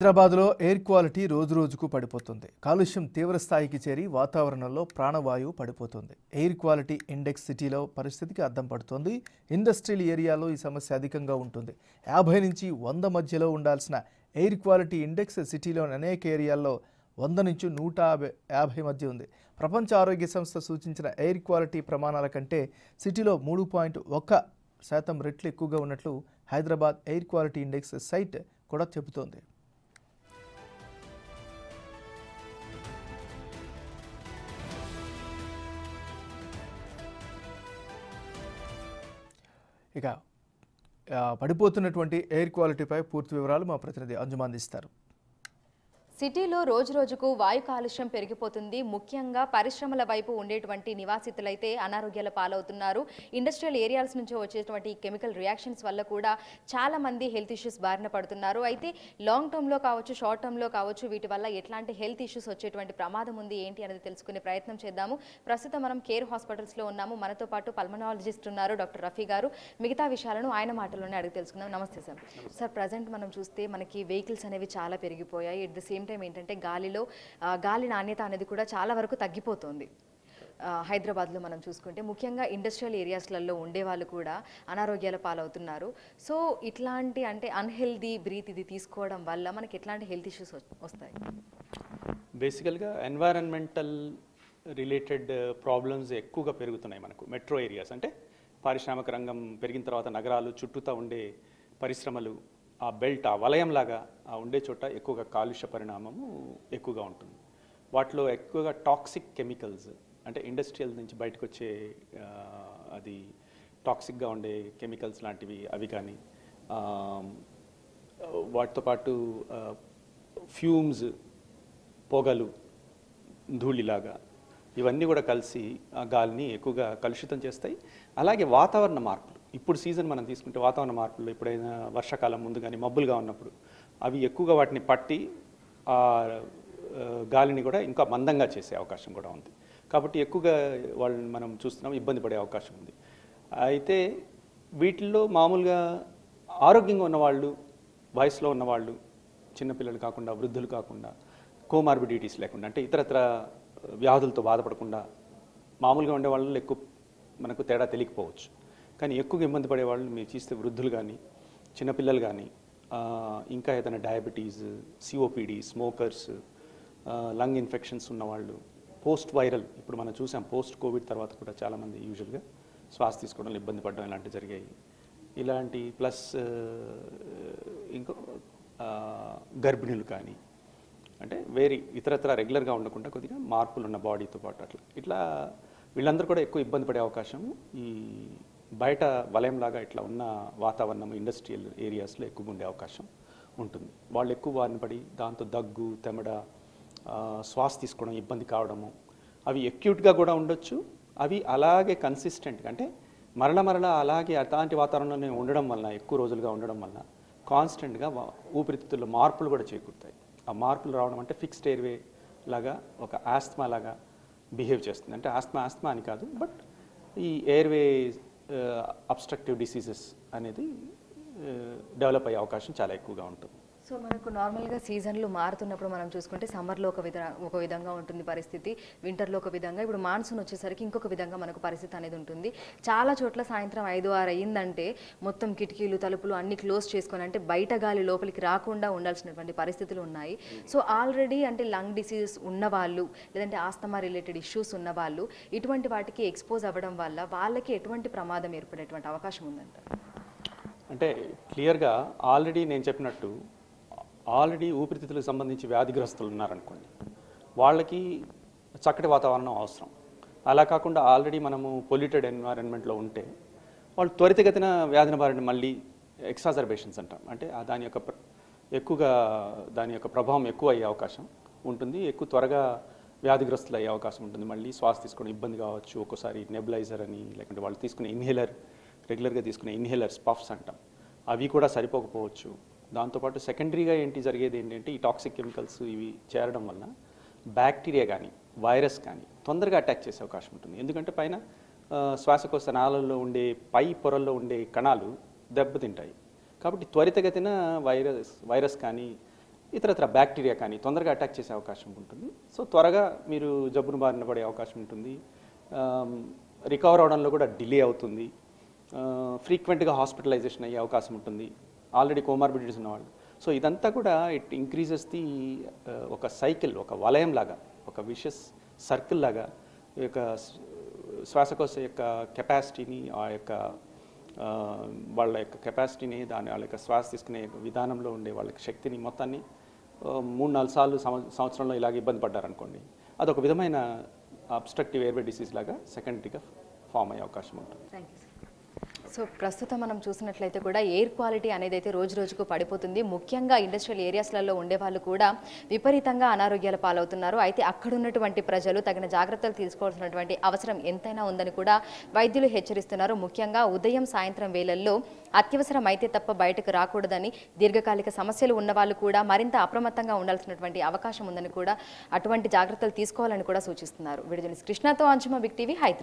హైదరాబాద్లో air quality రోజురోజుకు పడిపోతుంది. కాలుష్యం తీవ్ర స్థాయికి చేరి వాతావరణంలో ప్రాణవాయువు పడిపోతుంది. ఎయిర్ క్వాలిటీ ఇండెక్స్ సిటీలో పరిస్థితికి అద్దం పడుతోంది. ఇండస్ట్రియల్ ఏరియాలో ఈ సమస్య అధికంగా ఉంటుంది. 50 నుంచి 100 మధ్యలో ఉండాల్సిన ఎయిర్ క్వాలిటీ ఇండెక్స్ సిటీలోని అనేక ఏరియాల్లో 100 నుంచి 150 మధ్య ఉంది. ప్రపంచ ఆరోగ్య సంస్థ సూచించిన ఎయిర్ క్వాలిటీ ప్రమాణాల కంటే సిటీలో 3.1% రెట్లు ఎక్కువగా ఉన్నట్లు Hyderabad air quality index site కూడా చెబుతోంది. ఇక పడిపోతున్నటువంటి ఎయిర్ క్వాలిటీపై పూర్తి వివరాలు మా ప్రతినిధి అంజుమాన్ అందిస్తారు. సిటీలో రోజురోజుకు వాయు కాలుష్యం పెరిగిపోతుంది. ముఖ్యంగా పరిశ్రమల వైపు ఉండేటువంటి నివాసితులైతే అనారోగ్యాల పాలవుతున్నారు. ఇండస్ట్రియల్ ఏరియాస్ నుంచి వచ్చేటువంటి కెమికల్ రియాక్షన్స్ వల్ల కూడా చాలా మంది హెల్త్ ఇష్యూస్ బారిన పడుతున్నారు. అయితే లాంగ్ టర్మ్లో కావచ్చు, షార్ట్ టర్మ్లో కావచ్చు, వీటి వల్ల ఎట్లాంటి హెల్త్ ఇష్యూస్ వచ్చేటువంటి ప్రమాదం ఉంది ఏంటి అనేది తెలుసుకునే ప్రయత్నం చేద్దాము. ప్రస్తుతం మనం కేర్ హాస్పిటల్స్లో ఉన్నాము. మనతో పాటు పల్మనాలజిస్ట్ ఉన్నారు డాక్టర్ రఫీ గారు. మిగతా విషయాలను ఆయన మాటల్లోనే అడిగి తెలుసుకుందాం. నమస్తే సార్. సార్, ప్రజెంట్ మనం చూస్తే మనకి వెహికల్స్ అనేవి చాలా పెరిగిపోయాయి. ఎట్ ద సేమ్ టైం ఏంటంటే గాలి నాణ్యత అనేది కూడా చాలా వరకు తగ్గిపోతుంది. హైదరాబాద్లో మనం చూసుకుంటే ముఖ్యంగా ఇండస్ట్రియల్ ఏరియాస్లలో ఉండే వాళ్ళు కూడా అనారోగ్యాల పాలవుతున్నారు. సో ఇట్లాంటి అంటే అన్హెల్దీ బ్రీత్ ఇది తీసుకోవడం వల్ల మనకి ఎట్లాంటి హెల్త్ ఇష్యూస్ వస్తాయి? బేసికల్గా ఎన్వైరన్మెంటల్ రిలేటెడ్ ప్రాబ్లమ్స్ ఎక్కువగా పెరుగుతున్నాయి మనకు. మెట్రో ఏరియాస్ అంటే పారిశ్రామిక రంగం పెరిగిన తర్వాత నగరాలు చుట్టూతా ఉండే పరిశ్రమలు, ఆ బెల్ట్, ఆ వలయంలాగా ఆ ఉండే చోట ఎక్కువగా కాలుష్య పరిణామము ఎక్కువగా ఉంటుంది. వాటిలో ఎక్కువగా టాక్సిక్ కెమికల్స్ అంటే ఇండస్ట్రియల్ నుంచి బయటకు వచ్చే అది టాక్సిక్గా ఉండే కెమికల్స్ లాంటివి అవి కానీ, వాటితో పాటు ఫ్యూమ్స్, పొగలు, ధూళిలాగా ఇవన్నీ కూడా కలిసి ఆ గాలిని ఎక్కువగా కలుషితం చేస్తాయి. అలాగే వాతావరణ మార్పులు, ఇప్పుడు సీజన్ మనం తీసుకుంటే వాతావరణ మార్పులు ఎప్పుడైనా వర్షాకాలం ముందు కానీ మబ్బులుగా ఉన్నప్పుడు అవి ఎక్కువగా వాటిని పట్టి ఆ గాలిని కూడా ఇంకా మందంగా చేసే అవకాశం కూడా ఉంది. కాబట్టి ఎక్కువగా వాళ్ళని మనం చూస్తున్నాం, ఇబ్బంది పడే అవకాశం ఉంది. అయితే వీటిల్లో మామూలుగా ఆరోగ్యంగా ఉన్నవాళ్ళు, వయసులో ఉన్నవాళ్ళు, చిన్నపిల్లలు కాకుండా, వృద్ధులు కాకుండా, కోమార్బిడిటీస్ లేకుండా అంటే ఇతరత్ర వ్యాధులతో బాధపడకుండా మామూలుగా ఉండే వాళ్ళు ఎక్కువ మనకు తేడా తెలియకపోవచ్చు. కానీ ఎక్కువగా ఇబ్బంది పడేవాళ్ళు మీరు చూస్తే వృద్ధులు కానీ, చిన్నపిల్లలు కానీ, ఇంకా ఏదైనా diabetes, COPD, smokers, lung infections ఉన్నవాళ్ళు, పోస్ట్ వైరల్, ఇప్పుడు మనం చూసాం పోస్ట్ కోవిడ్ తర్వాత కూడా చాలామంది యూజువల్గా శ్వాస తీసుకోవడంలో ఇబ్బంది పడడం ఇలాంటివి జరిగాయి. ఇలాంటి ప్లస్ ఇంకో గర్భిణులు కానీ, అంటే వేరే ఇతరత్ర రెగ్యులర్గా ఉండకుండా కొద్దిగా మార్పులు ఉన్న బాడీతో పాటు ఇట్లా వీళ్ళందరూ కూడా ఎక్కువ ఇబ్బంది పడే అవకాశం ఈ బయట వలయంలాగా ఇట్లా ఉన్న వాతావరణం ఇండస్ట్రియల్ ఏరియాస్లో ఎక్కువగా ఉండే అవకాశం ఉంటుంది. వాళ్ళు ఎక్కువ వారిని పడి దాంతో దగ్గు, తెమడ, శ్వాస తీసుకోవడం ఇబ్బంది కావడము, అవి అక్యూట్గా కూడా ఉండొచ్చు. అవి అలాగే కన్సిస్టెంట్గా అంటే మరలా అలాగే అలాంటి వాతావరణంలోనే ఉండడం వలన, ఎక్కువ రోజులుగా ఉండడం వలన కాన్స్టెంట్గా ఊపిరితిత్తుల్లో మార్పులు కూడా చేకూరుతాయి. ఆ మార్పులు రావడం అంటే ఫిక్స్డ్ ఎయిర్వే లాగా ఒక ఆస్త్మా లాగా బిహేవ్ చేస్తుంది. అంటే ఆస్త్మా అని కాదు, బట్ ఈ ఎయిర్వే అబ్స్ట్రక్టివ్ డిసీజెస్ అనేది డెవలప్ అయ్యే అవకాశం చాలా ఎక్కువగా ఉంటుంది. సో మనకు నార్మల్గా సీజన్లు మారుతున్నప్పుడు మనం చూసుకుంటే సమ్మర్లో ఒక విధంగా ఉంటుంది పరిస్థితి, వింటర్లో ఒక విధంగా, ఇప్పుడు మాన్సూన్ వచ్చేసరికి ఇంకొక విధంగా మనకు పరిస్థితి అనేది ఉంటుంది. చాలా చోట్ల సాయంత్రం 5-6 అయ్యిందంటే మొత్తం కిటికీలు, తలుపులు అన్ని క్లోజ్ చేసుకొని అంటే బయట గాలి లోపలికి రాకుండా ఉండాల్సినటువంటి పరిస్థితులు ఉన్నాయి. సో ఆల్రెడీ అంటే లంగ్ డిసీజెస్ ఉన్నవాళ్ళు, లేదంటే ఆస్తమా రిలేటెడ్ ఇష్యూస్ ఉన్నవాళ్ళు ఇటువంటి వాటికి ఎక్స్పోజ్ అవ్వడం వల్ల వాళ్ళకి ఎటువంటి ప్రమాదం ఏర్పడేటువంటి అవకాశం ఉందంట? అంటే క్లియర్గా ఆల్రెడీ నేను చెప్పినట్టు ఊపిరితిత్తులకు సంబంధించి వ్యాధిగ్రస్తులు ఉన్నారనుకోండి, వాళ్ళకి చక్కటి వాతావరణం అవసరం. అలా కాకుండా ఆల్రెడీ మనము పొల్యూటెడ్ ఎన్వైరన్మెంట్లో ఉంటే వాళ్ళు త్వరితగతిన వ్యాధిన బారిన మళ్ళీ ఎక్సాజర్బేషన్స్ అంటాం, అంటే దాని యొక్క ప్రభావం ఎక్కువ అయ్యే అవకాశం ఉంటుంది. ఎక్కువ త్వరగా వ్యాధిగ్రస్తులు అయ్యే అవకాశం ఉంటుంది. మళ్ళీ శ్వాస తీసుకోవడం ఇబ్బంది కావచ్చు. ఒక్కోసారి నెబులైజర్ అని, లేకుంటే వాళ్ళు తీసుకునే ఇన్హేలర్, రెగ్యులర్గా తీసుకునే ఇన్హేలర్స్, పఫ్స్ అంటాం, అవి కూడా సరిపోకపోవచ్చు. దాంతోపాటు సెకండరీగా జరిగేది ఏంటంటే ఈ టాక్సిక్ కెమికల్స్ ఇవి చేరడం వలన బ్యాక్టీరియా కానీ, వైరస్ కానీ తొందరగా అటాక్ చేసే అవకాశం ఉంటుంది. ఎందుకంటే పైన శ్వాసకోశ నాళాల్లో ఉండే పై పొరల్లో ఉండే కణాలు దెబ్బతింటాయి. కాబట్టి త్వరితగతిన వైరస్ కానీ ఇతరత్ర బ్యాక్టీరియా కానీ తొందరగా అటాక్ చేసే అవకాశం ఉంటుంది. సో త్వరగా మీరు జబ్బును బారిన పడే అవకాశం ఉంటుంది. రికవర్ అవడంలో కూడా డిలే అవుతుంది. ఫ్రీక్వెంట్గా హాస్పిటలైజేషన్ అయ్యే అవకాశం ఉంటుంది ఆల్రెడీ కోమార్బిడిటీస్ ఉన్నవాళ్ళు. సో ఇదంతా కూడా ఇట్ ఇంక్రీజెస్ ది ఒక సైకిల్, ఒక వలయం లాగా, ఒక విషస్ సర్కిల్ లాగా ఈ యొక్క శ్వాసకోశ యొక్క కెపాసిటీని, ఆ యొక్క వాళ్ళ యొక్క కెపాసిటీని, వాళ్ళ యొక్క శ్వాస తీసుకునే విధానంలో ఉండే వాళ్ళ శక్తిని మొత్తాన్ని 3-4 సార్లు సంవత్సరంలో ఇలాగ ఇబ్బంది పడ్డారనుకోండి, అదొక విధమైన అబ్స్ట్రక్టివ్ ఎయిర్వే డిసీజ్ లాగా సెకండరీగా ఫామ్ అయ్యే అవకాశం ఉంటుంది. Thank you. సో ప్రస్తుతం మనం చూసినట్లయితే కూడా ఎయిర్ క్వాలిటీ అనేది అయితే రోజు రోజుకు పడిపోతుంది. ముఖ్యంగా ఇండస్ట్రియల్ ఏరియాస్లలో ఉండే వాళ్ళు కూడా విపరీతంగా అనారోగ్యాల పాలవుతున్నారు. అయితే అక్కడ ఉన్నటువంటి ప్రజలు తగిన జాగ్రత్తలు తీసుకోవాల్సినటువంటి అవసరం ఎంతైనా ఉందని కూడా వైద్యులు హెచ్చరిస్తున్నారు. ముఖ్యంగా ఉదయం సాయంత్రం వేళల్లో అత్యవసరం అయితే తప్ప బయటకు రాకూడదని, దీర్ఘకాలిక సమస్యలు ఉన్న వాళ్ళు కూడా మరింత అప్రమత్తంగా ఉండాల్సినటువంటి అవకాశం ఉందని కూడా, అటువంటి జాగ్రత్తలు తీసుకోవాలని కూడా సూచిస్తున్నారు. వీడియో జర్నలిస్ట్ కృష్ణతో అంశుమ, బిగ్ టీవీ, హైదరాబాద్.